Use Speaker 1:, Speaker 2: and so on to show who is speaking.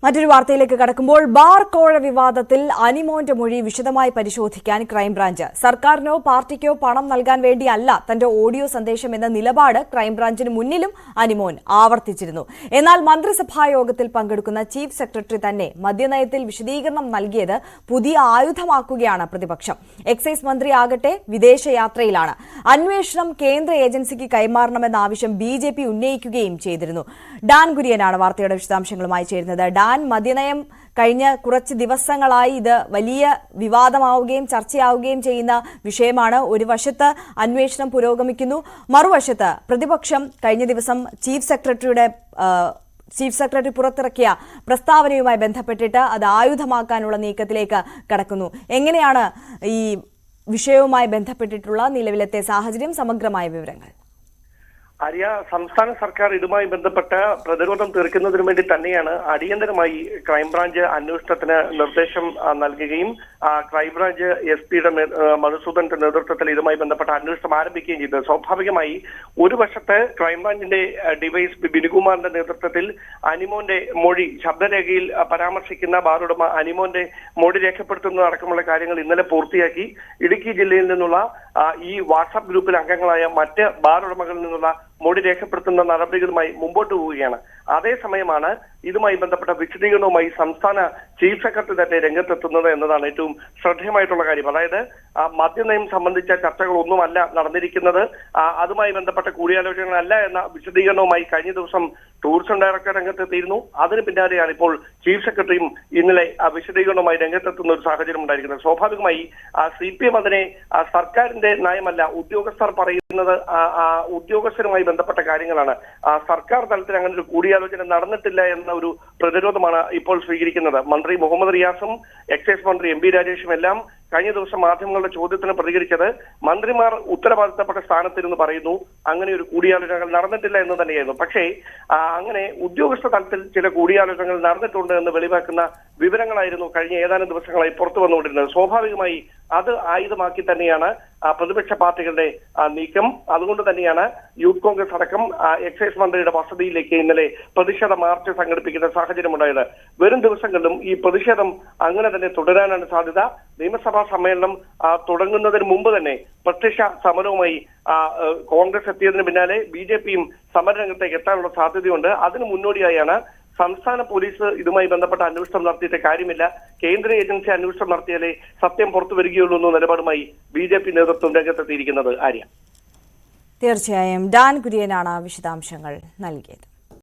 Speaker 1: മറ്റൊരു വാർത്തയിലേക്ക് കടക്കുമ്പോൾ ബാർ കോഴ വിവാദത്തിൽ അനിമോന്റെ മൊഴി വിശദമായി പരിശോധിക്കാൻ ക്രൈംബ്രാഞ്ച്. സർക്കാരിനോ പാർട്ടിക്കോ പണം നൽകാൻ വേണ്ടിയല്ല തന്റെ ഓഡിയോ സന്ദേശം എന്ന നിലപാട് ക്രൈംബ്രാഞ്ചിന് മുന്നിലും അനിമോൻ ആവർത്തിച്ചിരുന്നു. എന്നാൽ മന്ത്രിസഭാ യോഗത്തിൽ പങ്കെടുക്കുന്ന ചീഫ് സെക്രട്ടറി തന്നെ മദ്യനയത്തിൽ വിശദീകരണം നൽകിയത് പുതിയ ആയുധമാക്കുകയാണ് പ്രതിപക്ഷം. എക്സൈസ് മന്ത്രിയാകട്ടെ വിദേശയാത്രയിലാണ്. അന്വേഷണം കേന്ദ്ര ഏജൻസിക്ക് കൈമാറണമെന്ന ആവശ്യം BJP ഉന്നയിക്കുകയും ചെയ്തിരുന്നു. ഡാൻ കുര്യനാണ് വാർത്തയുടെ വിശദാംശങ്ങളുമായി ചേരുന്നത്. മദ്യനയം കഴിഞ്ഞ കുറച്ച് ദിവസങ്ങളായി ഇത് വലിയ വിവാദമാവുകയും ചർച്ചയാവുകയും ചെയ്യുന്ന വിഷയമാണ്. ഒരു വശത്ത് അന്വേഷണം പുരോഗമിക്കുന്നു, മറുവശത്ത് പ്രതിപക്ഷം കഴിഞ്ഞ ദിവസം ചീഫ് സെക്രട്ടറി പുറത്തിറക്കിയ പ്രസ്താവനയുമായി ബന്ധപ്പെട്ടിട്ട് അത് ആയുധമാക്കാനുള്ള നീക്കത്തിലേക്ക് കടക്കുന്നു. എങ്ങനെയാണ് ഈ വിഷയവുമായി ബന്ധപ്പെട്ടിട്ടുള്ള നിലവിലത്തെ സാഹചര്യം? സമഗ്രമായ വിവരങ്ങൾ.
Speaker 2: ആര്യ, സംസ്ഥാന സർക്കാർ ഇതുമായി ബന്ധപ്പെട്ട പ്രതിരോധം തീർക്കുന്നതിനു വേണ്ടി തന്നെയാണ് അടിയന്തരമായി ക്രൈംബ്രാഞ്ച് അന്വേഷണത്തിന് നിർദ്ദേശം നൽകുകയും ക്രൈംബ്രാഞ്ച് SP മധുസൂദന്റെ നേതൃത്വത്തിൽ ഇതുമായി ബന്ധപ്പെട്ട അന്വേഷണം ആരംഭിക്കുകയും ചെയ്തത്. സ്വാഭാവികമായി ഒരു വശത്ത് ക്രൈംബ്രാഞ്ചിന്റെ ഡിവൈഎസ്പി ബിനുകുമാറിന്റെ നേതൃത്വത്തിൽ അനിമോന്റെ മൊഴി ശബ്ദരേഖയിൽ പരാമർശിക്കുന്ന ബാർ ഉടമ അനിമോന്റെ മൊഴി രേഖപ്പെടുത്തുന്നതടക്കമുള്ള കാര്യങ്ങൾ ഇന്നലെ പൂർത്തിയാക്കി. ഇടുക്കി ജില്ലയിൽ നിന്നുള്ള ഈ വാട്സാപ്പ് ഗ്രൂപ്പിൽ അംഗങ്ങളായ മറ്റ് ബാർ ഉടമകളിൽ നിന്നുള്ള മൊഴി രേഖപ്പെടുത്തുന്ന നടപടികളുമായി മുമ്പോട്ട് പോവുകയാണ്. അതേസമയമാണ് ഇതുമായി ബന്ധപ്പെട്ട വിശദീകരണവുമായി സംസ്ഥാന ചീഫ് സെക്രട്ടറി തന്നെ രംഗത്തെത്തുന്നത് എന്നതാണ് ഏറ്റവും ശ്രദ്ധേയമായിട്ടുള്ള കാര്യം. അതായത് മദ്യനയം സംബന്ധിച്ച ചർച്ചകളൊന്നുമല്ല നടന്നിരിക്കുന്നത്, അതുമായി ബന്ധപ്പെട്ട കൂടിയാലോചനകളല്ല എന്ന വിശദീകരണവുമായി കഴിഞ്ഞ ദിവസം ടൂറിസം ഡയറക്ടർ രംഗത്തെത്തിയിരുന്നു. അതിന് പിന്നാലെയാണ് ഇപ്പോൾ ചീഫ് സെക്രട്ടറിയും ഇന്നലെ വിശദീകരണവുമായി രംഗത്തെത്തുന്ന ഒരു സാഹചര്യം ഉണ്ടായിരിക്കുന്നത്. സ്വാഭാവികമായി CPM അതിനെ സർക്കാരിന്റെ നയമല്ല, ഉദ്യോഗസ്ഥർ പറയുന്നത് ഉദ്യോഗസ്ഥരുമായി ബന്ധപ്പെട്ട കാര്യങ്ങളാണ്. സർക്കാർ തലത്തിൽ അങ്ങനെ ഒരു കൂടിയാലോചന നടന്നിട്ടില്ല എന്ന ഒരു പ്രതിരോധമാണ് ഇപ്പോൾ സ്വീകരിക്കുന്നത്. മന്ത്രി മുഹമ്മദ് റിയാസും എക്സൈസ് മന്ത്രി MP രാജേഷും എല്ലാം കഴിഞ്ഞ ദിവസം മാധ്യമങ്ങളുടെ ചോദ്യത്തിന് പ്രതികരിച്ചത് മന്ത്രിമാർ ഉത്തരവാദിത്തപ്പെട്ട സ്ഥാനത്തിരുന്ന് പറയുന്നു അങ്ങനെ ഒരു കൂടിയാലോചനകൾ നടന്നിട്ടില്ല എന്ന് തന്നെയായിരുന്നു. പക്ഷേ അങ്ങനെ ഉദ്യോഗസ്ഥ തലത്തിൽ ചില കൂടിയാലോചനകൾ നടന്നിട്ടുണ്ട് എന്ന് വെളിവാക്കുന്ന വിവരങ്ങളായിരുന്നു കഴിഞ്ഞ ഏതാനും ദിവസങ്ങളായി പുറത്തു വന്നുകൊണ്ടിരുന്നത്. സ്വാഭാവികമായി അത് ആയുധമാക്കി തന്നെയാണ് പ്രതിപക്ഷ പാർട്ടികളുടെ നീക്കം. അതുകൊണ്ട് തന്നെയാണ് യൂത്ത് കോൺഗ്രസ് അടക്കം എക്സൈസ് മന്ത്രിയുടെ വസതിയിലേക്ക് ഇന്നലെ പ്രതിഷേധ മാർച്ച് സംഘടിപ്പിക്കുന്ന സാഹചര്യം ഉണ്ടായത്. വരും ദിവസങ്ങളിലും ഈ പ്രതിഷേധം അങ്ങനെ തന്നെ തുടരാനാണ് സാധ്യത. നിയമസഭാ സമ്മേളനം തുടങ്ങുന്നതിന് മുമ്പ് തന്നെ പ്രത്യക്ഷ സമരവുമായി കോൺഗ്രസ് എത്തിയതിന് പിന്നാലെ BJPയും സമരരംഗത്തേക്ക് എത്താനുള്ള സാധ്യതയുണ്ട്. അതിന് മുന്നോടിയായാണ് സംസ്ഥാന പോലീസ് ഇതുമായി ബന്ധപ്പെട്ട അന്വേഷണം നടത്തിയിട്ട് കാര്യമില്ല, കേന്ദ്ര ഏജൻസി അന്വേഷണം നടത്തിയാലേ സത്യം പുറത്തു വരികയുള്ളൂ എന്ന നിലപാടുമായി BJP നേതൃത്വം രംഗത്തെത്തിയിരിക്കുന്നത്. ആര്യ,
Speaker 1: തീർച്ചയായും ഡാൻ കുര്യനാണ് വിശദാംശങ്ങൾ നൽകിയത്.